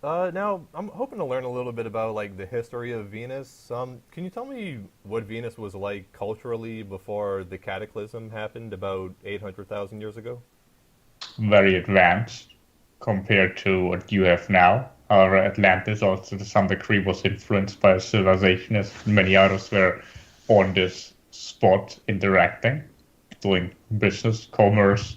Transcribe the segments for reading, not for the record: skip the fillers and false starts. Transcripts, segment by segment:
Now, I'm hoping to learn a little bit about like the history of Venus. Can you tell me what Venus was like culturally before the cataclysm happened about 800,000 years ago? Very advanced compared to what you have now. However, Atlantis also to some degree was influenced by civilization as many others were on this spot interacting, doing business, commerce.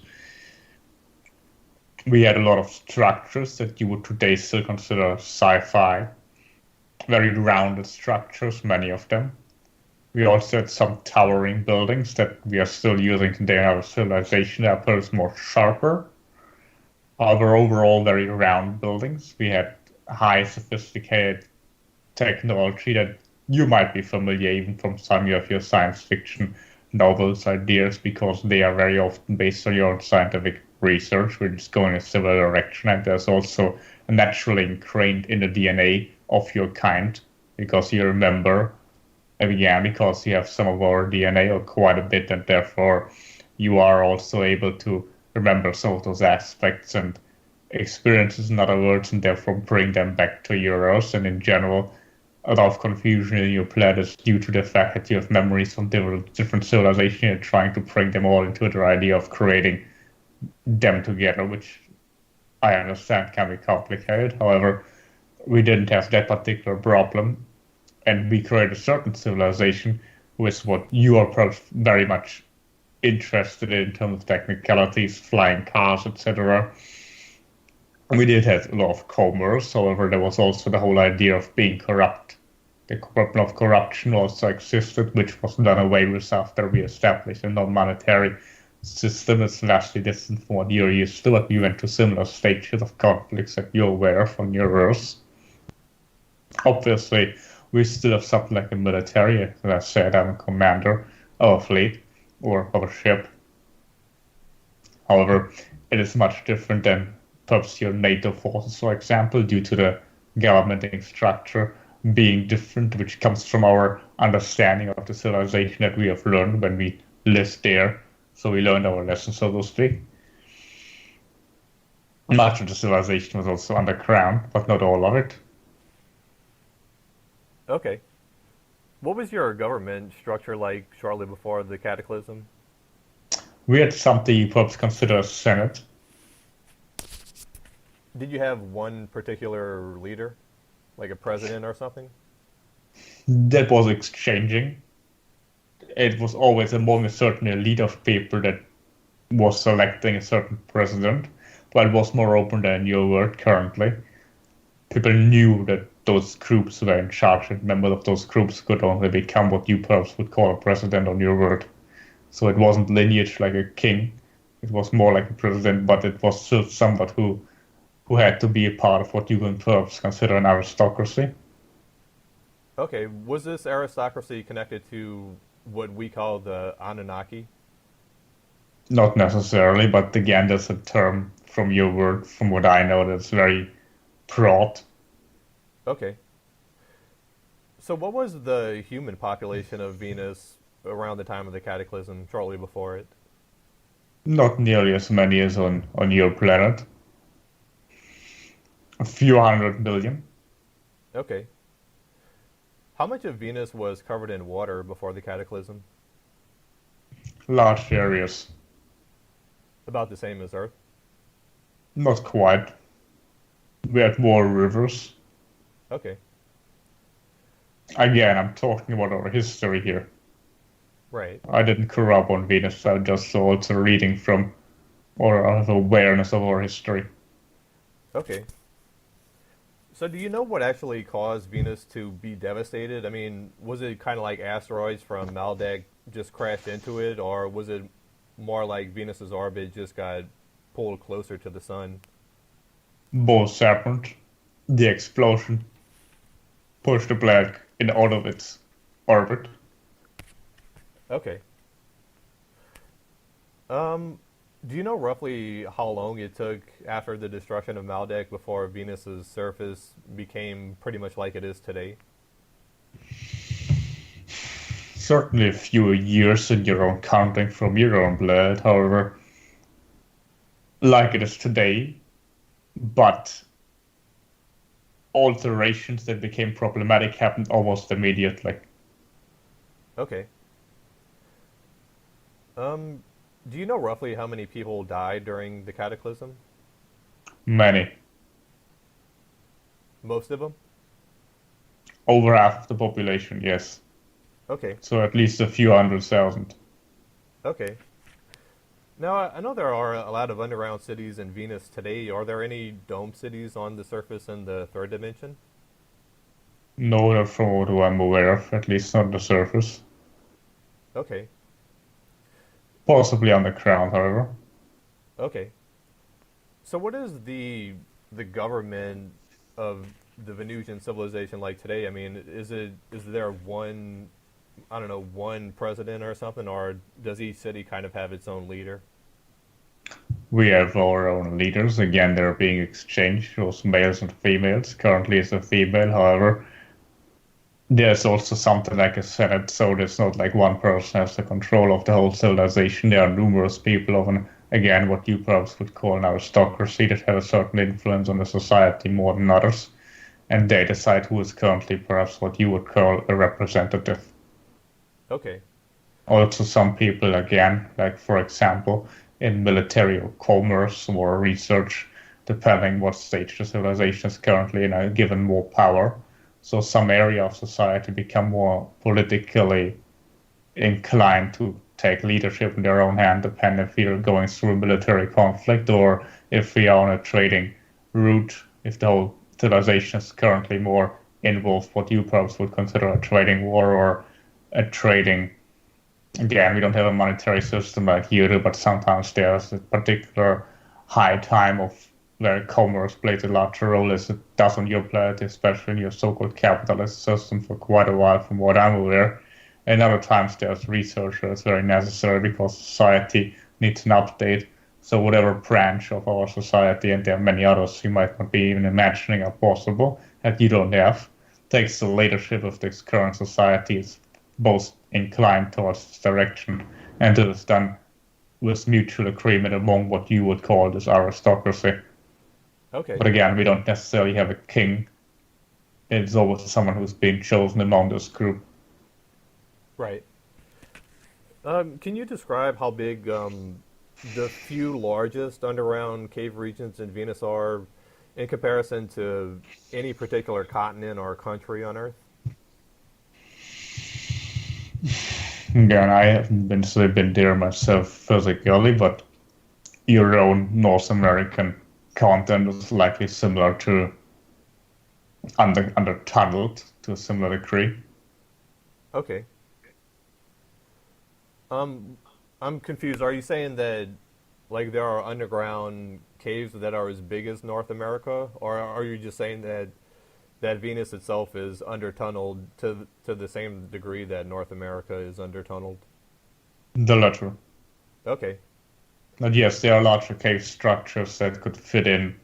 We had a lot of structures that you would today still consider sci-fi, very rounded structures, many of them. We also had some towering buildings that we are still using today in our civilization that are perhaps more sharper. However, overall, very round buildings. We had high sophisticated technology that you might be familiar even from some of your science fiction novels ideas because they are very often based on your own scientific research, which is going a similar direction. And there's also naturally ingrained in the DNA of your kind because you remember, again, because you have some of our DNA or quite a bit, and therefore you are also able to remember some of those aspects and experiences, in other words, and therefore bring them back to yours. And in general, a lot of confusion in your planet is due to the fact that you have memories from different civilizations and trying to bring them all into the idea of creating them together, which I understand can be complicated. However, we didn't have that particular problem, and we created a certain civilization with what you are perhaps very much interested in terms of technicalities, flying cars, etc. We did have a lot of commerce, however, there was also the whole idea of being corrupt. The problem of corruption also existed, which was done away with after we established a non-monetary system. It's vastly different from what you're used to, but we went to similar stages of conflicts that you're aware of on your Earth. Obviously, we still have something like a military. As I said, I'm a commander of a fleet or of a ship. However, it is much different than perhaps your NATO forces, for example, due to the governmenting structure being different, which comes from our understanding of the civilization that we have learned when we lived there. So we learned our lessons, so to speak. Much of the civilization was also underground, but not all of it. Okay. What was your government structure like shortly before the cataclysm? We had something you perhaps consider a senate. Did you have one particular leader, like a president or something? That was exchanging. It was always among a certain elite of people that was selecting a certain president, but it was more open than your world currently. People knew that those groups were in charge, and members of those groups could only become what you perhaps would call a president on your world. So it wasn't lineage like a king. It was more like a president, but it was still somebody who had to be a part of what you can perhaps consider an aristocracy. Okay, was this aristocracy connected to what we call the Anunnaki? Not necessarily, but again, that's a term from your word, from what I know, that's very broad. Okay. So, what was the human population of Venus around the time of the cataclysm, shortly before it? Not nearly as many as on your planet. A few 100 million. Okay. How much of Venus was covered in water before the cataclysm? Large areas. About the same as Earth. Not quite. We had more rivers. Okay. Again, I'm talking about our history here. Right. I didn't grow up on Venus, I'm just also reading from or have awareness of our history. Okay. So, do you know what actually caused Venus to be devastated? I mean, was it kind of like asteroids from Maldak just crashed into it, or was it more like Venus's orbit just got pulled closer to the sun? Both happened. The explosion pushed the planet in out of its orbit. Okay. Um, do you know roughly how long it took after the destruction of Maldak before Venus's surface became pretty much like it is today? Certainly a few years in your own counting from your own blood, however, like it is today, but alterations that became problematic happened almost immediately. Okay. Um, do you know roughly how many people died during the cataclysm? Many. Most of them? Over half of the population, yes. Okay. So at least a few 100,000. Okay. Now, I know there are a lot of underground cities in Venus today. Are there any dome cities on the surface in the third dimension? No, not from what I'm aware of, at least on the surface. Okay. Possibly on the ground, however. Okay. So what is the government of the Venusian civilization like today? I mean, is there one, I don't know, one president or something, or does each city kind of have its own leader? We have our own leaders. Again, they're being exchanged, both males and females. Currently, it's a female, however. There's also something like a senate, so there's not like one person has the control of the whole civilization. There are numerous people of an, again, what you perhaps would call an aristocracy that have a certain influence on the society more than others, and they decide who is currently perhaps what you would call a representative. Okay. Also, some people, again, like for example, in military or commerce or research, depending what stage the civilization is currently in, are given more power. So some area of society become more politically inclined to take leadership in their own hand, depending if we are going through a military conflict or if we are on a trading route, if the whole civilization is currently more involved, what you perhaps would consider a trading war or a trading. Again, we don't have a monetary system like you do, but sometimes there's a particular high time of where commerce plays a larger role as it does on your planet, especially in your so-called capitalist system for quite a while, from what I'm aware. And other times there's research that's very necessary because society needs an update. So whatever branch of our society, and there are many others you might not be even imagining are possible, that you don't have, takes the leadership of this current society is both inclined towards this direction, and it is done with mutual agreement among what you would call this aristocracy. Okay. But again, we don't necessarily have a king. It's always someone who's been chosen among this group. Right. Can you describe how big the few largest underground cave regions in Venus are in comparison to any particular continent or country on Earth? Again, I haven't been there myself physically, but your own North American content is likely similar to under tunneled to a similar degree. Okay. Um, I'm confused. Are you saying that like there are underground caves that are as big as North America, or are you just saying that Venus itself is undertunneled to the same degree that North America is undertunneled? The latter. Okay. But yes, there are larger cave structures that could fit in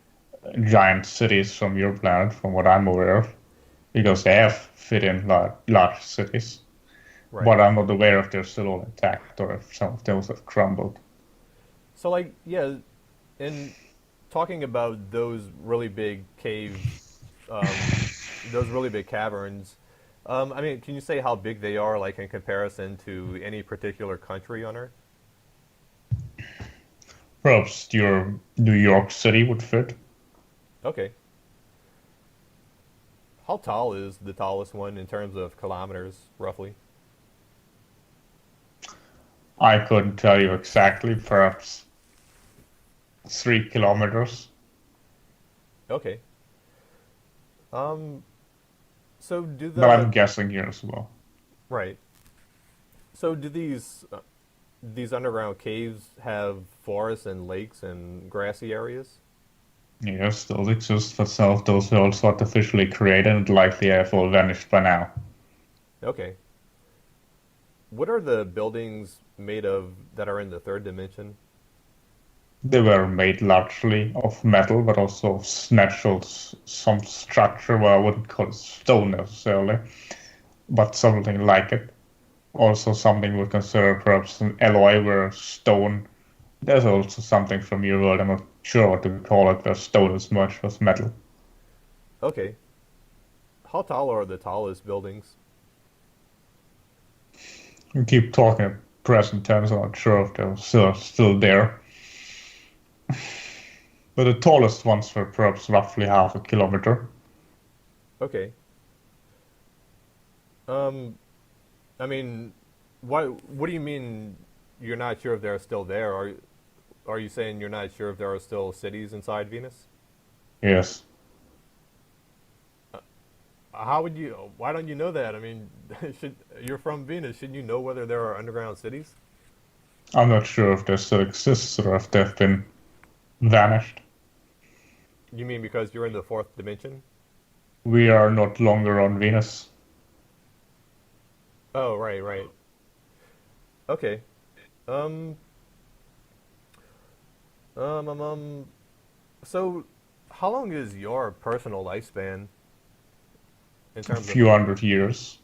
giant cities from your planet, from what I'm aware of, because they have fit in large cities. Right. But I'm not aware if they're still all intact or if some of those have crumbled. So like yeah, in talking about those really big those really big caverns. I mean, can you say how big they are, like in comparison to any particular country on Earth? Perhaps your New York City would fit. Okay. How tall is the tallest one in terms of kilometers, roughly? I couldn't tell you exactly, perhaps 3 kilometers. Okay. Um, so do But the I'm guessing here as well. right. So do these underground caves have forests and lakes and grassy areas? Yes, those exist, but some of those were also artificially created and likely have all vanished by now. Okay. What are the buildings made of that are in the third dimension? They were made largely of metal, but also of natural some structure. Well, I wouldn't call it stone necessarily, but something like it. Also, something we consider perhaps an alloy where stone. There's also something from your world. I'm not sure what to call it, where stone is merged with metal. Okay. how tall are the tallest buildings? We keep talking at present tense. I'm not sure if they're still there. But the tallest ones were perhaps roughly half a kilometer. Okay. Um, I mean, what do you mean you're not sure if they're still there? Are you saying you're not sure if there are still cities inside Venus? Yes. How would you? Why don't you know that? I mean, should you're from Venus? Shouldn't you know whether there are underground cities? I'm not sure if they still exist or if they've been vanished. You mean because you're in the fourth dimension? We are not longer on Venus. Oh, right, right. Okay. Um, um, um, um. So, how long is your personal lifespan in A terms of? few hundred years.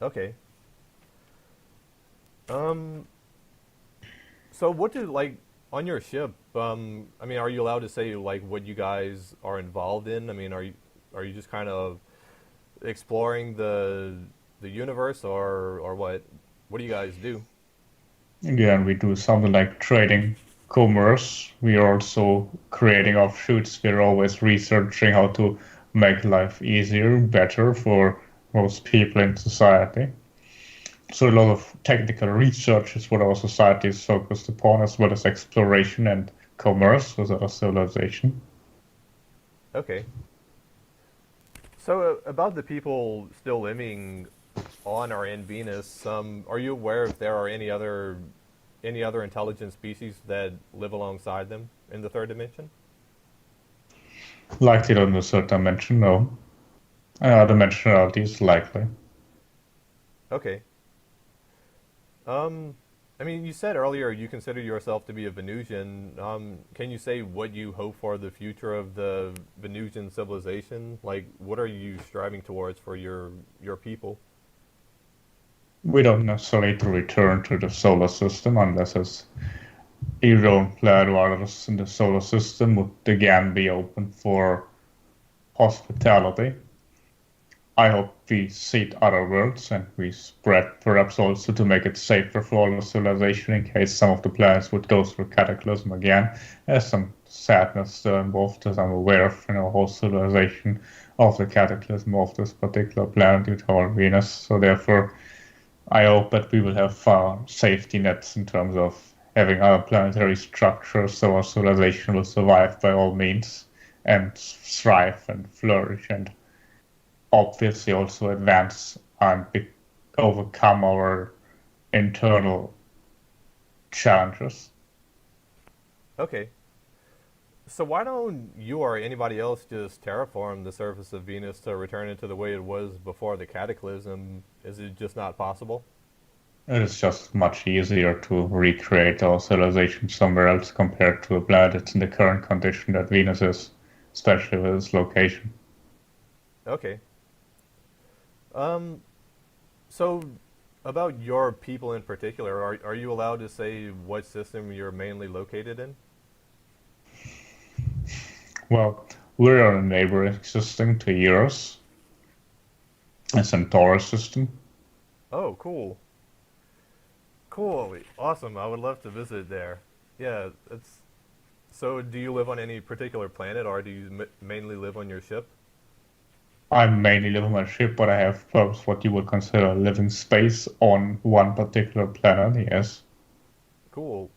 Okay. Um. So, what do like on your ship? I mean, are you allowed to say like what you guys are involved in? I mean, are you just kind of exploring the universe, or what? What do you guys do? Again, we do something like trading commerce. We are also creating offshoots. We're always researching how to make life easier, better for most people in society. So a lot of technical research is what our society is focused upon, as well as exploration and commerce with our civilization. Okay. So, about the people still living on or in Venus, are you aware if there are any other intelligent species that live alongside them in the third dimension? Likely on a certain dimension, no. Dimensionality is likely. Okay. Um, I mean, you said earlier you consider yourself to be a Venusian. Can you say what you hope for the future of the Venusian civilization? Like, what are you striving towards for your people? We don't necessarily need to return to the solar system unless it's your own planet or others in the solar system would again be open for hospitality. I hope we seed other worlds and we spread perhaps also to make it safer for all of civilization in case some of the planets would go through cataclysm again. There's some sadness still involved as I'm aware of in our whole civilization of the cataclysm of this particular planet due to our Venus. So therefore I hope that we will have safety nets in terms of having other planetary structures so our civilization will survive by all means and thrive and flourish and obviously also advance and overcome our internal challenges. Okay. So why don't you or anybody else just terraform the surface of Venus to return it to the way it was before the cataclysm? Is it just not possible? It is just much easier to recreate our civilization somewhere else compared to a planet that's in the current condition that Venus is, especially with its location. Okay. Um, so about your people in particular, are you allowed to say what system you're mainly located in? Well, we're on a neighboring system to Eros, a Centaurus system. Oh, cool. Cool. Awesome. I would love to visit there. Yeah, it's so do you live on any particular planet or do you mainly live on your ship? I mainly live on my ship, but I have perhaps what you would consider living space on one particular planet, yes. Cool.